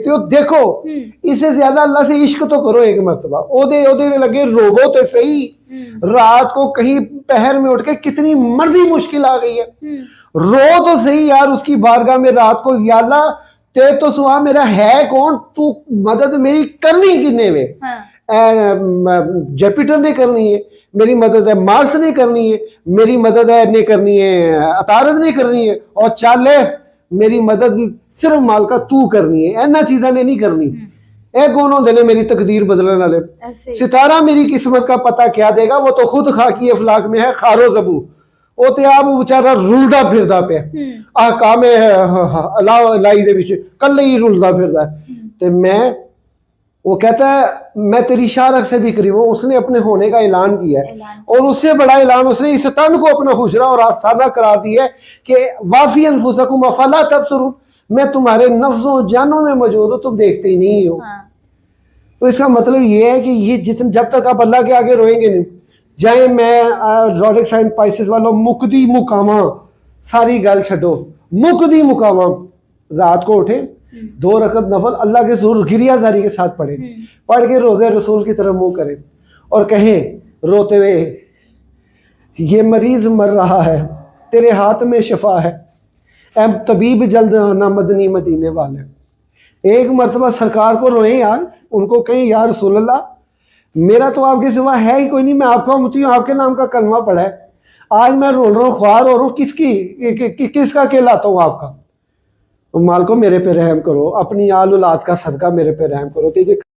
دیکھو اس سے زیادہ اللہ سے عشق تو کرو ایک مرتبہ او دے لگے روو تو صحیح رات کو کہیں پہر میں اٹھ کے کتنی مرضی مشکل آ گئی ہے رو تو صحیح یار اس کی بارگاہ میں رات کو یا اللہ تے تو سوا میرا ہے کون تو مدد میری کرنی کنے میں جپیٹر نے کرنی ہے میری مدد ہے مارس نے کرنی ہے میری مدد ہے نے کرنی ہے عطارد نے کرنی ہے اور چالے میری مدد صرف مالکا تو کرنی ہے اینا چیزاں نے نہیں کرنی اے کون ہوندے نے میری تقدیر بدلنے والے ستارہ میری قسمت کا پتہ کیا دے گا وہ تو خود خاکی افلاک میں ہے خارو زبو وہ تے آپ بیچارہ رلدا پھردا پہ احکام لائی دے وچ کلے ہی رلدا پھردا تے میں وہ کہتا ہے میں تیری شارک سے بھی قریب ہوں اس نے اپنے ہونے کا اعلان کیا ہے اور اس سے بڑا اعلان اس نے اس تن کو اپنا حجرہ اور آستانہ قرار دیا ہے کہ وافی انفسکم افلا تبصرون میں تمہارے نفس و جانوں میں موجود ہوں تم دیکھتے ہی نہیں ہو تو اس کا مطلب یہ ہے کہ یہ جب تک آپ اللہ کے آگے روئیں گے نہیں جائیں میں زوڈک سائن پائسس والوں مقدی مقامہ ساری گل چھڈو مقدی مقامہ رات کو اٹھے 2 رکعت نفل اللہ کے ضرور گریہ زاری کے ساتھ پڑھیں پڑھ کے روزے رسول کی طرف منہ کریں اور کہیں روتے ہوئے یہ مریض مر رہا ہے تیرے ہاتھ میں شفا ہے اے طبیب جلد آنا مدنی مدینے والے ایک مرتبہ سرکار کو روئیں یار ان کو کہیں یا رسول اللہ میرا تو آپ کے سوا ہے ہی کوئی نہیں میں آپ کا امتی ہوں آپ کے نام کا کلمہ پڑھا ہے آج میں رول رہا ہوں خوار ہو رہا ہوں کس کا کہلاتا ہوں آپ کا مالکو میرے پہ رحم کرو اپنی آل اولاد کا صدقہ میرے پہ رحم کرو